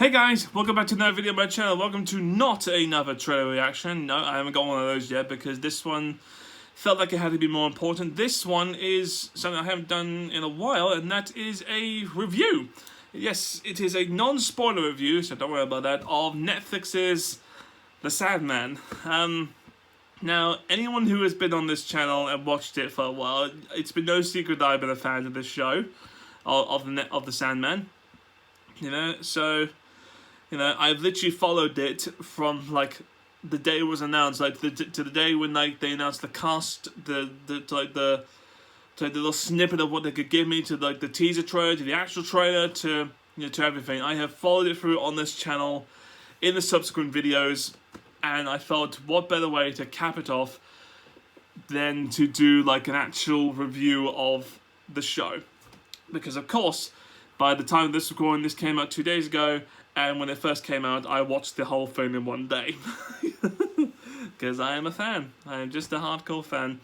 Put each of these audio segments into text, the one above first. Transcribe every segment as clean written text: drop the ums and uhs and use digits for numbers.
Hey guys, welcome back to another video on my channel. Welcome to not another trailer reaction. No, I haven't got one of those yet because this one felt like it had to be more important. This one is something I haven't done in a while, and that is a review. Yes, it is a non-spoiler review, so don't worry about that, of Netflix's The Sandman. Now, anyone who has been on this channel and watched it for a while, it's been no secret that I've been a fan of this show, of the Sandman. You know, so... You know, I've literally followed it from like the day it was announced, like to the day when like they announced the cast, the little snippet of what they could give me, to like the teaser trailer, to the actual trailer, to to everything. I have followed it through on this channel, in the subsequent videos, and I felt what better way to cap it off than to do like an actual review of the show, because of course, by the time of this recording, this came out 2 days ago. And when it first came out, I watched the whole thing in one day. Because I am a fan. I am just a hardcore fan.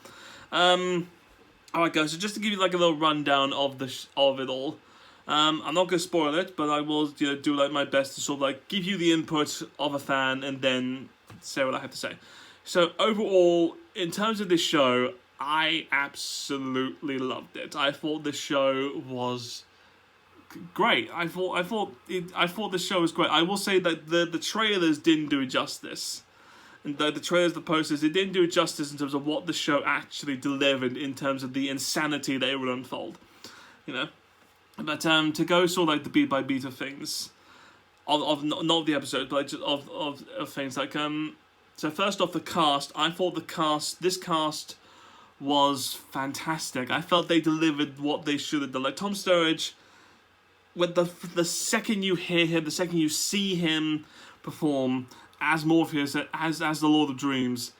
Alright guys, so just to give you like a little rundown of it all. I'm not going to spoil it, but I will do like my best to sort of like give you the input of a fan and then say what I have to say. So overall, in terms of this show, I absolutely loved it. I thought this show was... great. I thought the show was great. I will say that the trailers didn't do it justice, and the trailers, the posters, it didn't do it justice in terms of what the show actually delivered in terms of the insanity that it would unfold. You know, but to go sort of like the beat by beat of things, of not the episode, but like just of things like So first off, the cast. I thought this cast was fantastic. I felt they delivered what they should have done. Like Tom Sturridge. When the second you hear him, the second you see him perform as Morpheus, as the Lord of Dreams,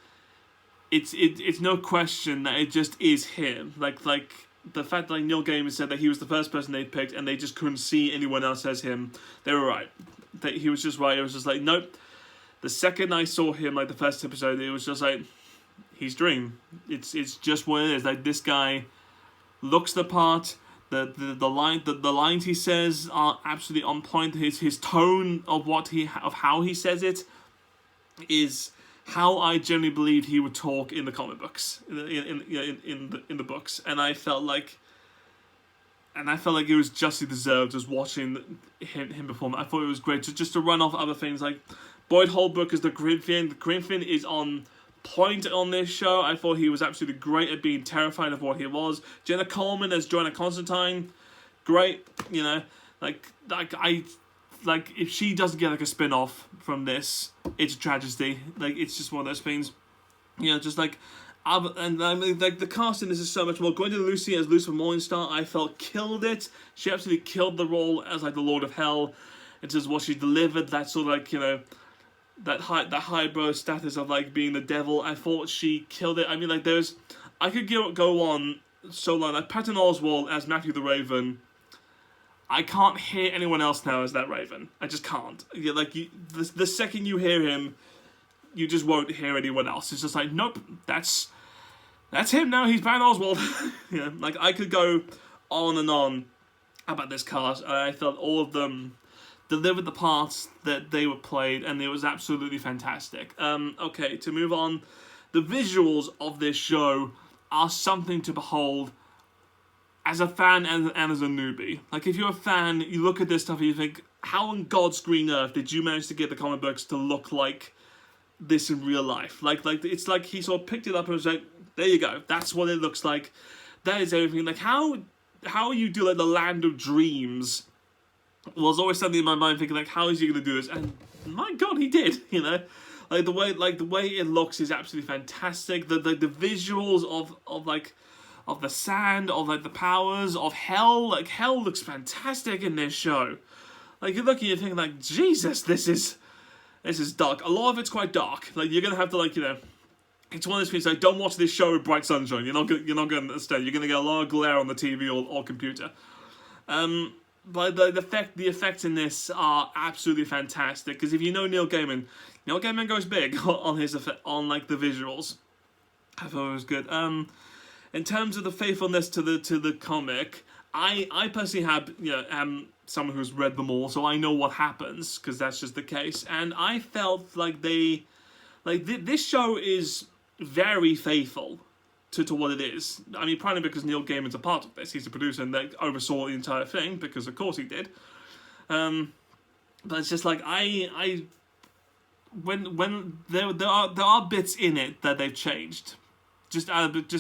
it's no question that it just is him. Like the fact that like Neil Gaiman said that he was the first person they picked and they just couldn't see anyone else as him. They were right. He was just right. It was just like, nope. The second I saw him, like the first episode, it was just like, he's Dream. It's just what it is. Like, this guy looks the part. The lines he says are absolutely on point. His tone of how he says it is how I generally believed he would talk in the comic books, in the books, and I felt like it was justly deserved just watching him perform. I thought it was great. Just to run off other things, like Boyd Holbrook as the Grimfin. The Grimfin is on point on this show. I thought he was absolutely great at being terrified of what he was. Jenna Coleman as Joanna Constantine, great. You know, like if she doesn't get like a spin-off from this, it's a tragedy. Like, it's just one of those things. You know, just like and I mean, like the cast in this is so much more. Gwendolyn Lucy as Lucifer Morningstar, I felt killed it. She absolutely killed the role as like the Lord of Hell. It's just what she delivered. That sort of like, you know, that highbrow status of like being the devil. I thought she killed it. I mean, like I could go on so long. Like Patton Oswalt as Matthew the Raven. I can't hear anyone else now as that Raven. I just can't. Like the second you hear him, you just won't hear anyone else. It's just like, nope, that's him now. He's Patton Oswalt. You know, like I could go on and on about this cast. I felt all of them delivered the parts that they were played, and it was absolutely fantastic. Okay, to move on, the visuals of this show are something to behold as a fan and as a newbie. Like, if you're a fan, you look at this stuff and you think, how on God's green earth did you manage to get the comic books to look like this in real life? Like it's like he sort of picked it up and was like, there you go, that's what it looks like. That is everything. Like, how you do like the Land of Dreams was always something in my mind, thinking like, how is he going to do this? And my God, he did. You know, like the way it looks is absolutely fantastic. The visuals of the sand, of like the powers of hell. Like, hell looks fantastic in this show. Like, you're looking, you're thinking like, Jesus, this is dark. A lot of it's quite dark. Like, you're gonna have to, like, you know, it's one of those things like, don't watch this show with bright sunshine. You're not gonna understand. You're gonna get a lot of glare on the TV or computer. But the effects in this are absolutely fantastic, because if you know Neil Gaiman goes big on like the visuals. I thought it was good. In terms of the faithfulness to the comic, I personally have someone who's read them all, so I know what happens, because that's just the case. And I felt like this show is very faithful to what it is. I mean, probably because Neil Gaiman's a part of this. He's a producer and they oversaw the entire thing, because of course he did. But it's just like, when there are bits in it that they've changed, just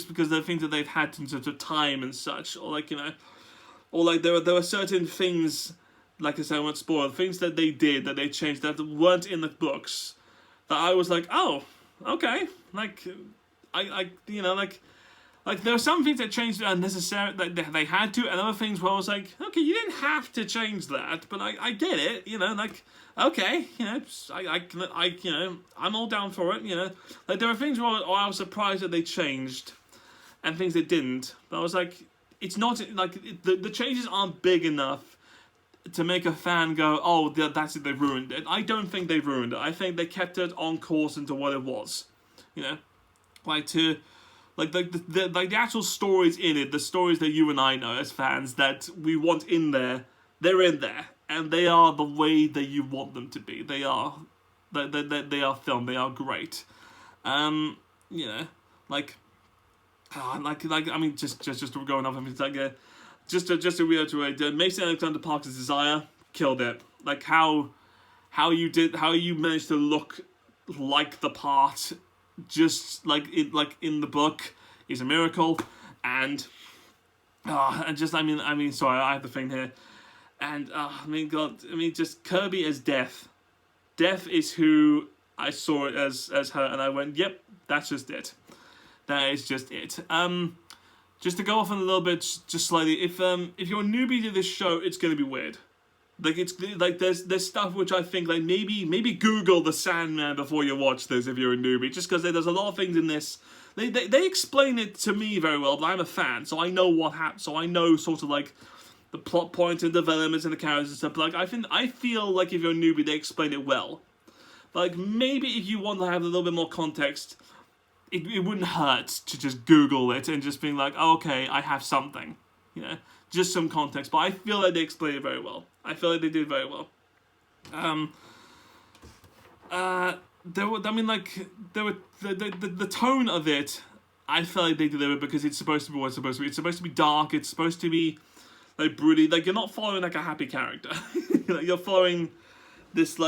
because there are things that they've had in terms of time and such, or like, you know, or like there were certain things, like I said, I won't spoil, things that they did that they changed that weren't in the books, that I was like, oh, okay, like I you know, like there were some things that changed unnecessary, that they had to, and other things where I was like, okay, you didn't have to change that, but I get it, you know, like, okay, you know, I you know, I'm all down for it, you know, like there were things where I was surprised that they changed, and things they didn't, but I was like, it's not, like, the changes aren't big enough to make a fan go, oh, that's it, they ruined it. I don't think they ruined it. I think they kept it on course into what it was, you know, like the actual stories in it, the stories that you and I know as fans that we want in there, they're in there, and they are the way that you want them to be. They are filmed. They are great. You know, like I mean, just going off. I mean, it's like just to reiterate, Mason Alexander Parker's Desire killed it. Like how you managed to look like the part, just like in the book, is a miracle. And just I mean, sorry, I have the thing here, and I mean, God, I mean, just Kirby as Death. Death is who I saw it as her, and I went, yep, that's just it. That is just it. Just to go off on a little bit, just slightly, if you're a newbie to this show, it's gonna be weird. Like, it's like there's stuff which I think, like, maybe Google the Sandman before you watch this if you're a newbie, just because there's a lot of things in this. They explain it to me very well, but I'm a fan, so I know what happens. So I know sort of like the plot points and developments and the characters and stuff. But like I feel like if you're a newbie, they explain it well. But like maybe if you want to have a little bit more context, it wouldn't hurt to just Google it and just being like, oh, okay, I have something, you know, just some context. But I feel like they explained it very well. I feel like they did very well. The tone of it, I feel like they delivered because it's supposed to be what it's supposed to be. It's supposed to be dark. It's supposed to be like broody. Like, you're not following like a happy character. Like, you're following this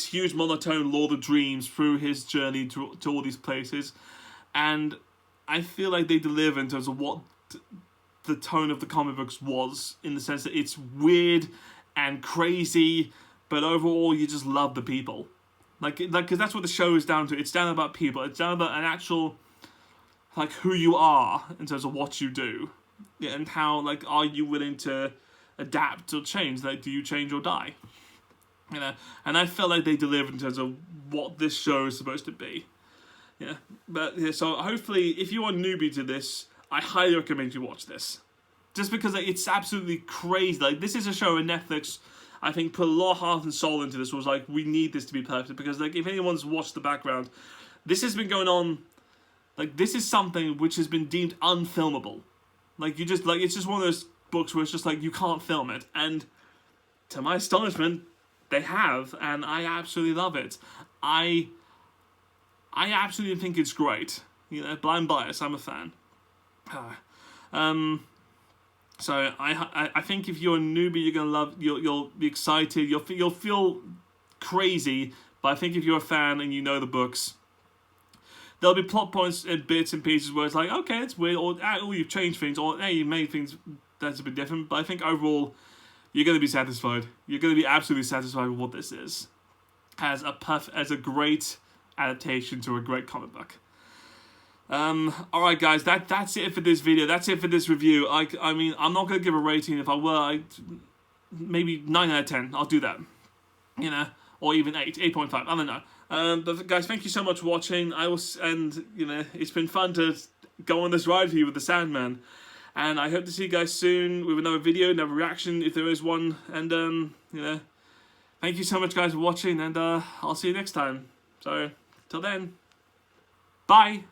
huge monotone Lord of Dreams through his journey to all these places, and I feel like they deliver in terms of what the tone of the comic books was, in the sense that it's weird and crazy, but overall you just love the people. Like, because that's what the show is down to. It's down about people. It's down about an actual, like, who you are in terms of what you do, yeah, and how, like, are you willing to adapt or change? Like, do you change or die? You know, and I felt like they delivered in terms of what this show is supposed to be. Yeah, but yeah, so hopefully, if you are newbie to this, I highly recommend you watch this. Just because like, it's absolutely crazy. Like, this is a show in Netflix, I think, put a lot of heart and soul into this. Was like, we need this to be perfect. Because like, if anyone's watched the background, this has been going on. Like, this is something which has been deemed unfilmable. Like, it's just one of those books where it's just like, you can't film it. And to my astonishment, they have, and I absolutely love it. I absolutely think it's great. You know, blind bias, I'm a fan. So I think if you're a newbie, you're gonna love. You'll be excited. You'll feel crazy. But I think if you're a fan and you know the books, there'll be plot points and bits and pieces where it's like, okay, it's weird, or you've changed things, or hey, you made things that's a bit different. But I think overall, you're going to be satisfied. You're going to be absolutely satisfied with what this is. As a great adaptation to a great comic book. Alright guys, that's it for this video. That's it for this review. I mean, I'm not going to give a rating. If I were, maybe 9 out of 10. I'll do that. You know, or even 8.5. I don't know. But guys, thank you so much for watching. You know, it's been fun to go on this ride with you with the Sandman. And I hope to see you guys soon with another video, another reaction, if there is one. And, you know, thank you so much, guys, for watching. And I'll see you next time. So, till then, bye.